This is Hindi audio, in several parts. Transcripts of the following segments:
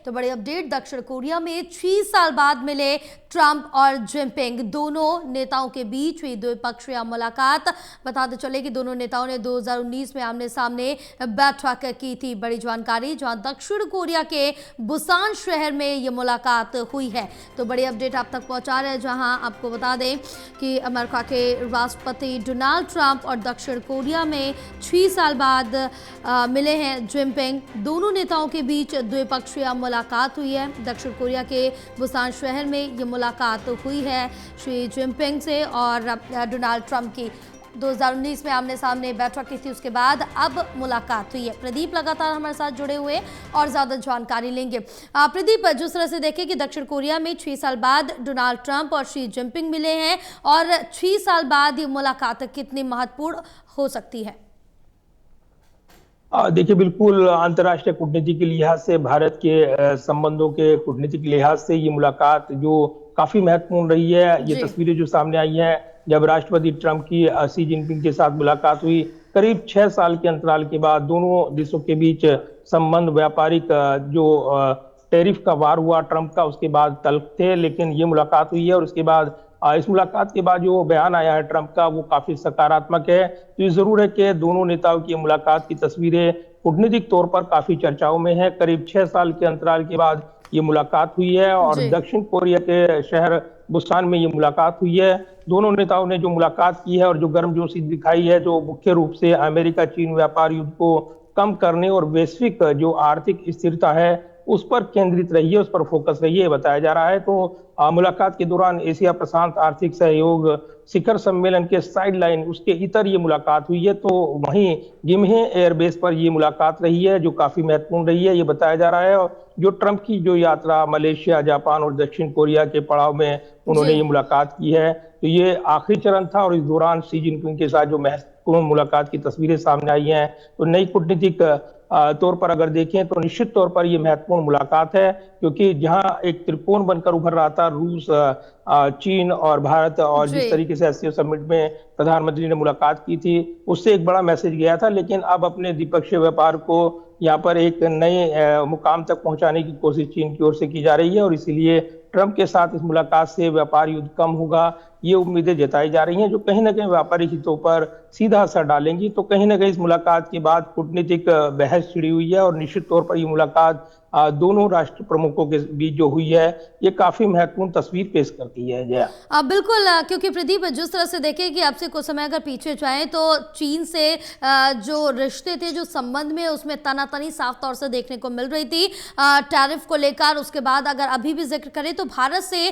तो बड़ी अपडेट, दक्षिण कोरिया में 6 साल बाद मिले ट्रंप और जिनपिंग। दोनों नेताओं के बीच हुई द्विपक्षीय मुलाकात। बताते चले कि दोनों नेताओं ने 2019 में आमने सामने बैठक की थी। बड़ी जानकारी, जहां दक्षिण कोरिया के बुसान शहर में ये मुलाकात हुई है। तो बड़ी अपडेट आप तक पहुंचा रहे हैं, जहां आपको बता दें कि अमेरिका के राष्ट्रपति डोनाल्ड ट्रंप और दक्षिण कोरिया में 6 साल बाद मिले हैं जिनपिंग। दोनों नेताओं के बीच द्विपक्षीय मुलाकात हुई है। दक्षिण कोरिया के बुसान शहर में ये मुलाकात हुई है श्री जिनपिंग से और डोनाल्ड ट्रंप की। 2019 में आमने सामने बैठक की थी, उसके बाद अब मुलाकात हुई है। प्रदीप लगातार हमारे साथ जुड़े हुए और ज़्यादा जानकारी लेंगे। प्रदीप, जिस तरह से देखें कि दक्षिण कोरिया में 6 साल बाद डोनाल्ड ट्रंप और शी जिनपिंग मिले हैं और 6 साल बाद ये मुलाकात कितनी महत्वपूर्ण हो सकती है? देखिए, बिल्कुल अंतर्राष्ट्रीय कूटनीति के लिहाज से, भारत के संबंधों के कूटनीतिक लिहाज से ये मुलाकात जो काफी महत्वपूर्ण रही है। ये तस्वीरें जो सामने आई हैं जब राष्ट्रपति ट्रंप की शी जिनपिंग के साथ मुलाकात हुई, करीब 6 साल के अंतराल के बाद दोनों देशों के बीच संबंध, व्यापारिक जो टैरिफ का वार हुआ ट्रंप का, उसके बाद तल्ख थे, लेकिन ये मुलाकात हुई है। और उसके बाद इस मुलाकात के बाद जो बयान आया है ट्रंप का, वो काफी सकारात्मक है। तो ये जरूर है कि दोनों नेताओं की मुलाकात की तस्वीरें कूटनीतिक तौर पर काफी चर्चाओं में है। करीब 6 साल के अंतराल के बाद ये मुलाकात हुई है और दक्षिण कोरिया के शहर बुसान में ये मुलाकात हुई है। दोनों नेताओं ने जो मुलाकात की है और जो गर्मजोशी दिखाई है, जो मुख्य रूप से अमेरिका चीन व्यापार युद्ध को कम करने और वैश्विक जो आर्थिक स्थिरता है उस पर केंद्रित रही है, उस पर फोकस रही है, बताया जा रहा है। तो मुलाकात के दौरान एशिया प्रशांत आर्थिक सहयोग शिखर सम्मेलन के साइड लाइन, उसके इतर ये मुलाकात हुई है। तो वहीं गिम्हे एयरबेस पर ये मुलाकात रही है जो काफी महत्वपूर्ण रही है, ये बताया जा रहा है। और जो ट्रंप की जो यात्रा मलेशिया, जापान और दक्षिण कोरिया के पड़ाव में उन्होंने ये मुलाकात की है, तो ये आखिरी चरण था। और इस दौरान शी जिनपिंग के साथ जो महत्वपूर्ण मुलाकात की तस्वीरें सामने आई हैं, तो नई कूटनीतिक तौर पर अगर देखें तो निश्चित तौर पर यह महत्वपूर्ण मुलाकात है, क्योंकि जहां एक त्रिकोण बनकर उभर रहा था, रूस, चीन और भारत, और जिस तरीके से एससीओ समिट में प्रधानमंत्री ने मुलाकात की थी, उससे एक बड़ा मैसेज गया था। लेकिन अब अपने द्विपक्षीय व्यापार को यहाँ पर एक नए मुकाम तक पहुंचाने की कोशिश चीन की ओर से की जा रही है और इसीलिए ट्रंप के साथ इस मुलाकात से व्यापार युद्ध कम होगा, ये उम्मीदें जताई जा रही हैं, जो कहीं ना कहीं व्यापारिक हितों पर सीधा असर डालेंगी। तो कहीं ना कहीं इस मुलाकात के बाद कूटनीतिक बहस छिड़ी हुई है और निश्चित तौर पर ये मुलाकात दोनों राष्ट्र प्रमुखों के बीच जो हुई है, ये काफी महत्वपूर्ण तस्वीर पेश करती है। जया, बिल्कुल, क्योंकि प्रदीप, जिस तरह से देखें कि आपसे कुछ समय अगर पीछे जाएं तो चीन से जो रिश्ते थे, जो संबंध में, उसमें तनातनी साफ तौर से देखने को मिल रही थी टैरिफ को लेकर। उसके बाद अगर अभी भी जिक्र करें तो भारत से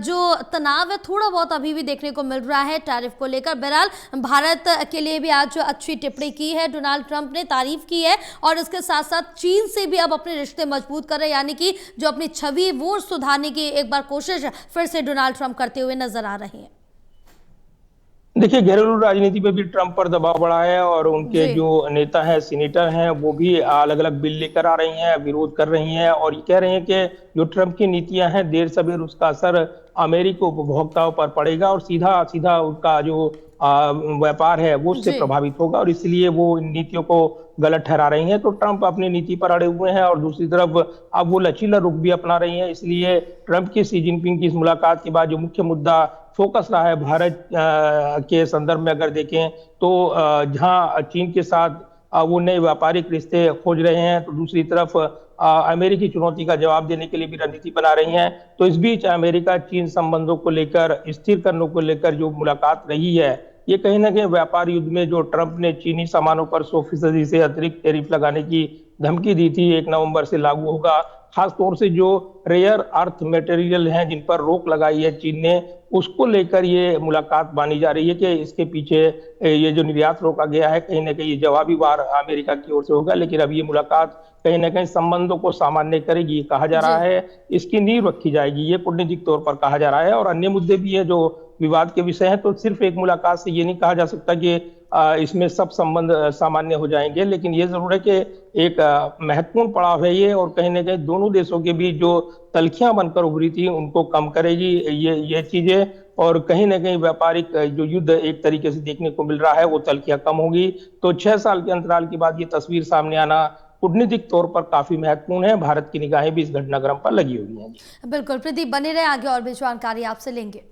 जो तनाव है थोड़ा बहुत अभी भी देखने को मिल रहा है टैरिफ को लेकर। बहरहाल भारत के लिए भी आज अच्छी टिप्पणी की है डोनाल्ड ट्रंप ने, तारीफ की है और इसके साथ साथ चीन से भी अब अपने रिश्ते मजबूत कर रहे हैं, यानी कि जो अपनी छवि वो सुधारने की एक बार कोशिश फिर से डोनाल्ड ट्रंप करते हुए नजर आ रहे हैं। देखिए, घरेलू राजनीति में भी ट्रंप पर दबाव बढ़ा है और उनके जो नेता हैं, सीनेटर हैं, वो भी अलग अलग बिल लेकर आ रही हैं, विरोध कर रही हैं और ये कह रहे हैं कि जो ट्रंप की नीतियां हैं, देर सवेर उसका असर अमेरिकी उपभोक्ताओं पर पड़ेगा और सीधा सीधा उनका जो व्यापार है वो उससे प्रभावित होगा और इसलिए वो इन नीतियों को गलत ठहरा रही हैं। तो ट्रंप अपनी नीति पर अड़े हुए हैं और दूसरी तरफ अब वो लचीला रुख भी अपना रही हैं। इसलिए ट्रंप की शी जिनपिंग की इस मुलाकात के बाद जो मुख्य मुद्दा फोकस रहा है भारत के संदर्भ में अगर देखें तो जहां चीन के साथ वो नए व्यापारिक रिश्ते खोज रहे हैं, तो दूसरी तरफ अमेरिकी चुनौती का जवाब देने के लिए भी रणनीति बना रही हैं। तो इस बीच अमेरिका चीन संबंधों को लेकर, स्थिर करने को लेकर जो मुलाकात रही है, ये कहीं ना कहीं व्यापार युद्ध में जो ट्रंप ने चीनी सामानों पर 100% से अतिरिक्त टैरिफ लगाने की धमकी दी थी, 1 नवंबर से लागू होगा। खासतौर से जो रेयर अर्थ मटेरियल हैं जिन पर रोक लगाई है चीन ने, उसको लेकर ये मुलाकात मानी जा रही है कि इसके पीछे ये जो निर्यात रोका गया है, कहीं ना कहीं ये जवाबी वार अमेरिका की ओर से होगा। लेकिन अब ये मुलाकात कहीं ना कहीं संबंधों को सामान्य करेगी, कहा जा रहा है, इसकी नींव रखी जाएगी, ये कूटनीतिक तौर पर कहा जा रहा है। और अन्य मुद्दे भी है जो विवाद के विषय हैं, तो सिर्फ एक मुलाकात से ये नहीं कहा जा सकता कि इसमें सब संबंध सामान्य हो जाएंगे। लेकिन ये जरूर है कि एक महत्वपूर्ण पड़ाव है ये और कहीं ना कहीं दोनों देशों के बीच जो तल्खियां बनकर उभरी थी उनको कम करेगी ये चीजें, और कहीं ना कहीं व्यापारिक जो युद्ध एक तरीके से देखने को मिल रहा है वो तल्खियां कम होगी। तो 6 साल के अंतराल के बाद ये तस्वीर सामने आना कूटनीतिक तौर पर काफी महत्वपूर्ण है। भारत की निगाहें भी इस घटनाक्रम पर लगी हुई हैं। बिल्कुल प्रदीप, बने रहे, आगे और भी जानकारी आपसे लेंगे।